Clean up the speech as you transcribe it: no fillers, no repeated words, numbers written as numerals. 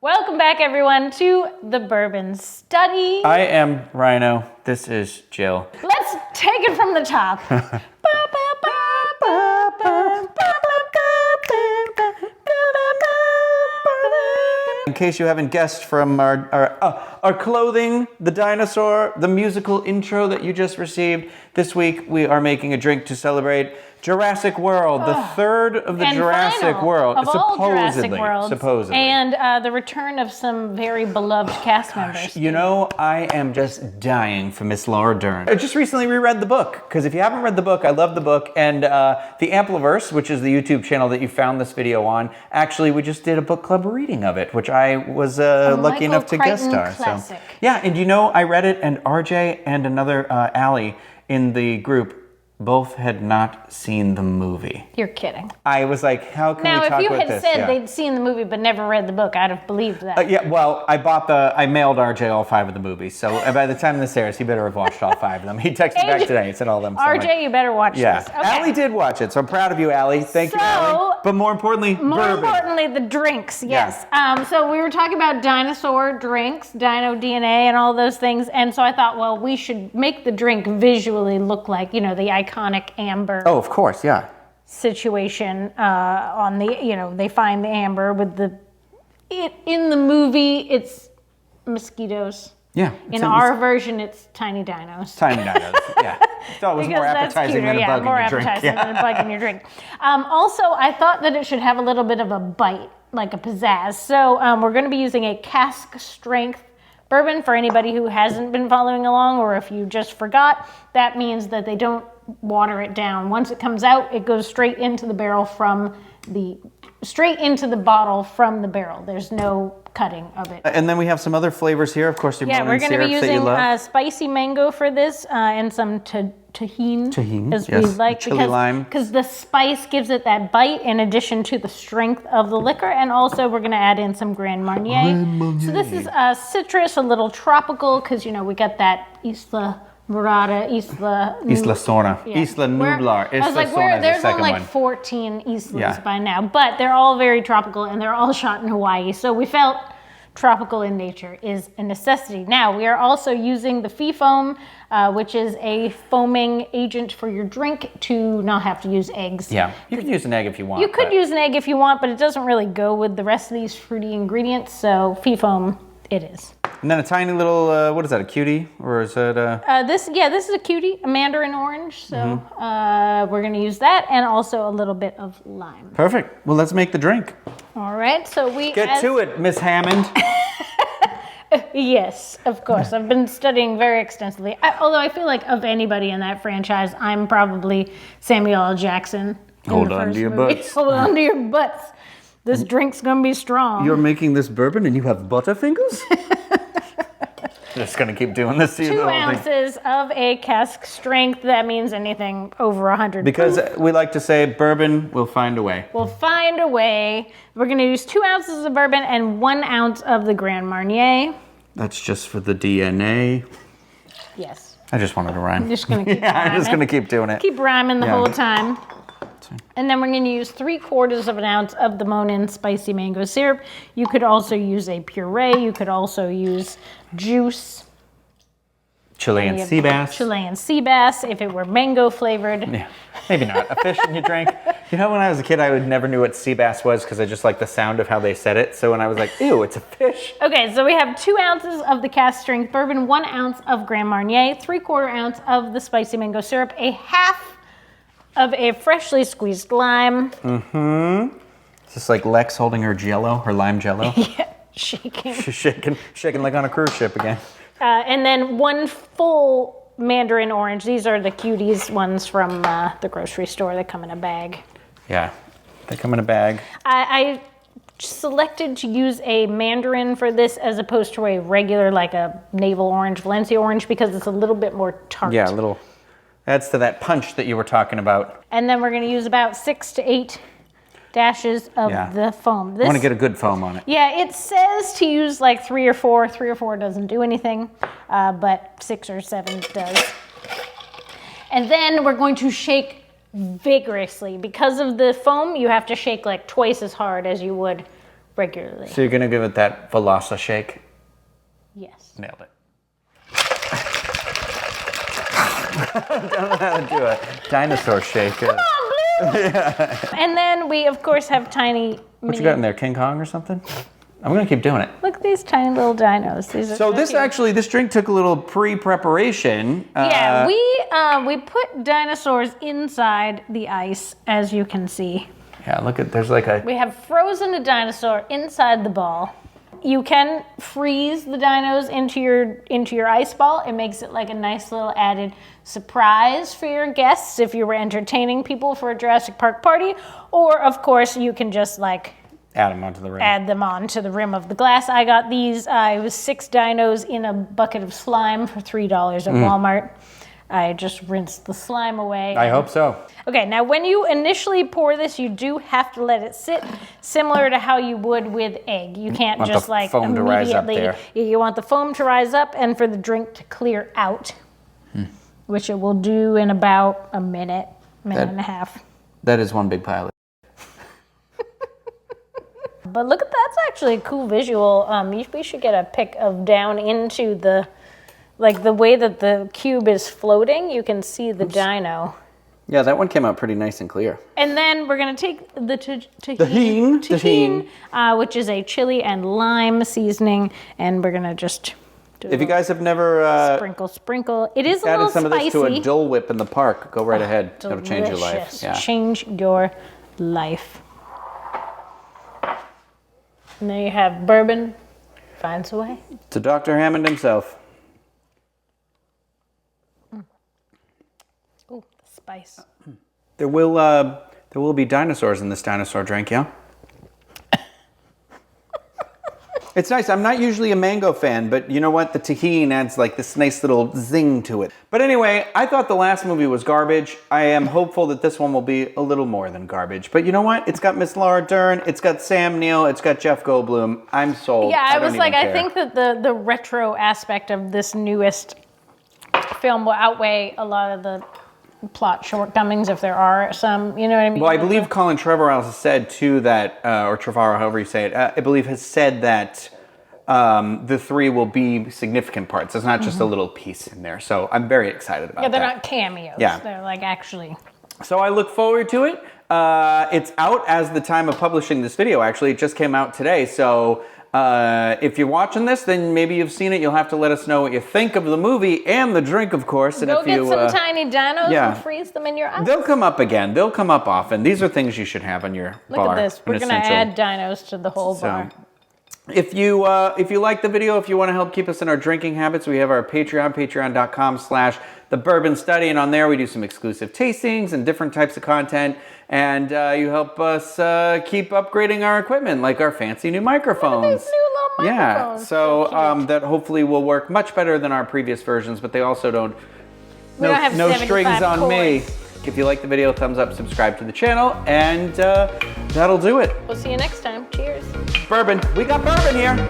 Welcome back, everyone, to the Bourbon Study. I am Ryno. This is Jill. Let's take it from the top. In case you haven't guessed from our clothing, the dinosaur, the musical intro that you just received, this week we are making a drink to celebrate Jurassic World, the third of the Jurassic World, of all supposedly. Jurassic Worlds, Supposedly. And the return of some very beloved cast members. You know, I am just dying for Miss Laura Dern. I just recently reread the book, because if you haven't read the book, I love the book, and the Ampliverse, which is the YouTube channel that you found this video on, actually we just did a book club reading of it, which I was lucky enough to guest star. Classic. So, yeah, and you know, I read it, and RJ and another Allie in the group both had not seen the movie. You're kidding. I was like, how can we talk about this? Now, if you had said they'd seen the movie but never read the book, I'd have believed that. Yeah, well, I mailed RJ all 5 of the movies, so by the time this airs, he better have watched all 5 of them. He texted back today and said all of them. So RJ, you better watch this. Okay. Allie did watch it, so I'm proud of you, Allie. Thank you, Allie. But more importantly, bourbon. The drinks, yes. Yeah. So we were talking about dinosaur drinks, dino DNA, and all those things, and so I thought, well, we should make the drink visually look like, you know, the iconic amber. Oh, of course, yeah. Situation on the, you know, they find the amber with in the movie, it's mosquitoes. Yeah. In our version, it's tiny dinos. Tiny dinos, yeah. So it was more appetizing than a bug in your drink. Than a bug in your drink. Also, I thought that it should have a little bit of a bite, like a pizzazz. So we're going to be using a cask strength bourbon. For anybody who hasn't been following along, or if you just forgot, that means that they don't water it down. Once it comes out, it goes straight into the barrel straight into the bottle from the barrel. There's no cutting of it. And then we have some other flavors here. Of course, your we're going to be using spicy mango for this, and some tahini, as we like, chili lime, because the spice gives it that bite in addition to the strength of the liquor. And also we're going to add in some Grand Marnier. So this is citrus, a little tropical, because you know we got that Isla Morada, Isla Sorna, yeah. Isla Nublar. I was like, there's only like 14 islas by now, but they're all very tropical and they're all shot in Hawaii. So we felt tropical in nature is a necessity. Now, we are also using the Fee Foam, which is a foaming agent for your drink to not have to use eggs. Yeah, you could use an egg if you want. You could use an egg if you want, but it doesn't really go with the rest of these fruity ingredients. So Fee Foam, it is. And then a tiny little, what is that, a cutie? Or is it this is a cutie, a mandarin orange. So we're going to use that, and also a little bit of lime. Perfect. Well, let's make the drink. All right, so we... Get to it, Miss Hammond. Yes, of course. I've been studying very extensively. Although I feel like of anybody in that franchise, I'm probably Samuel L. Jackson. Hold on to your butts. Hold on to your butts. This drink's going to be strong. You're making this bourbon and you have butterfingers? Just going to keep doing this to you. 2 ounces of a cask strength. That means anything over 100 Because proof. We like to say bourbon will find a way. We'll find a way. We're going to use 2 ounces of bourbon and 1 ounce of the Grand Marnier. That's just for the DNA. Yes. I just wanted to rhyme. I'm just going to keep rhyming. I'm just going to keep doing it. Keep rhyming the whole time. And then we're going to use 3/4 ounce of the Monin spicy mango syrup. You could also use a puree. You could also use juice. Chilean sea bass. Chilean sea bass, if it were mango flavored. Yeah, maybe not. A fish in your drink. You know, when I was a kid, I never knew what sea bass was because I just liked the sound of how they said it. So when I was like, ew, it's a fish. Okay, so we have 2 ounces of the cask strength bourbon, 1 ounce of Grand Marnier, 3/4 ounce of the spicy mango syrup, a half of a freshly squeezed lime. Is this like Lex holding her Jello, her lime Jello? Yeah, shaking. She's shaking like on a cruise ship again. And then 1 full mandarin orange. These are the cuties ones from the grocery store. They come in a bag. Yeah, they come in a bag. I selected to use a mandarin for this as opposed to a regular, like a navel orange, Valencia orange, because it's a little bit more tart. Yeah, a little. Adds to that punch that you were talking about. And then we're going to use about 6 to 8 dashes of the foam. I want to get a good foam on it. Yeah, it says to use like 3 or 4. 3 or 4 doesn't do anything, but 6 or 7 does. And then we're going to shake vigorously. Because of the foam, you have to shake like twice as hard as you would regularly. So you're gonna give it that Velocity shake? Yes. Nailed it. I don't know how to do a dinosaur shake. Come on, Blue! And then we, of course, have tiny. What you got in there, King Kong or something? I'm gonna keep doing it. Look at these tiny little dinos. These are So this cute. actually, this drink took a little pre-preparation. Yeah, we put dinosaurs inside the ice, as you can see. Yeah, look at, there's like a... We have frozen a dinosaur inside the ball. You can freeze the dinos into your ice ball. It makes it like a nice little added surprise for your guests if you were entertaining people for a Jurassic Park party. Or, of course, you can just like Add them onto the rim. add them on to the rim of the glass. I got these, it was 6 dinos in a bucket of slime for $3 at Walmart. I just rinsed the slime away. I hope so. Okay, now when you initially pour this, you do have to let it sit, similar to how you would with egg. You can't Want just the like foam to rise up immediately. there. You want the foam to rise up and for the drink to clear out, which it will do in about a minute and a half. That is one big pile. But look at that's actually a cool visual. We should get a pic of down into the, like the way that the cube is floating. You can see the dino. Yeah, that one came out pretty nice and clear. And then we're gonna take the Tahini, which is a chili and lime seasoning, and we're gonna just do If you guys have never sprinkle. It is a added little some of spicy. this to a Dole Whip in the park, go right ahead. It'll change your life. Delicious. Yeah. Change your life. And there you have Bourbon Finds a Way. To Dr. Hammond himself. Ooh, the spice. There will be dinosaurs in this dinosaur drink, yeah? It's nice. I'm not usually a mango fan, but you know what? The tahini adds like this nice little zing to it. But anyway, I thought the last movie was garbage. I am hopeful that this one will be a little more than garbage. But you know what? It's got Miss Laura Dern, it's got Sam Neill, it's got Jeff Goldblum. I'm sold. Yeah, I don't was like, even I care. think that the retro aspect of this newest film will outweigh a lot of the plot shortcomings, if there are some, you know what I mean? Well, I believe Colin Trevorrow has said too that, or Trevorrow, however you say it, I believe has said that the 3 will be significant parts. It's not just a little piece in there. So I'm very excited about that. Yeah, they're not cameos. Yeah. They're like actually. So I look forward to it. It's out as the time of publishing this video, actually. It just came out today. So if you're watching this, then maybe you've seen it. You'll have to let us know what you think of the movie and the drink, of course. And Go if get you, some tiny dinos yeah. and freeze them in your ice. They'll come up again. They'll come up often. These are things you should have on your Look bar. at this. We're an going to essential. add dinos to the whole bar. If you like the video, if you want to help keep us in our drinking habits, we have our Patreon, patreon.com/The Bourbon Study, and on there we do some exclusive tastings and different types of content, and you help us keep upgrading our equipment, like our fancy new microphones. Look at these new little microphones. Yeah, so cute. that hopefully will work much better than our previous versions, but they also don't. We don't have no 75 strings on me. cords. If you like the video, thumbs up, subscribe to the channel, and that'll do it. We'll see you next time. Cheers. Bourbon. We got bourbon here.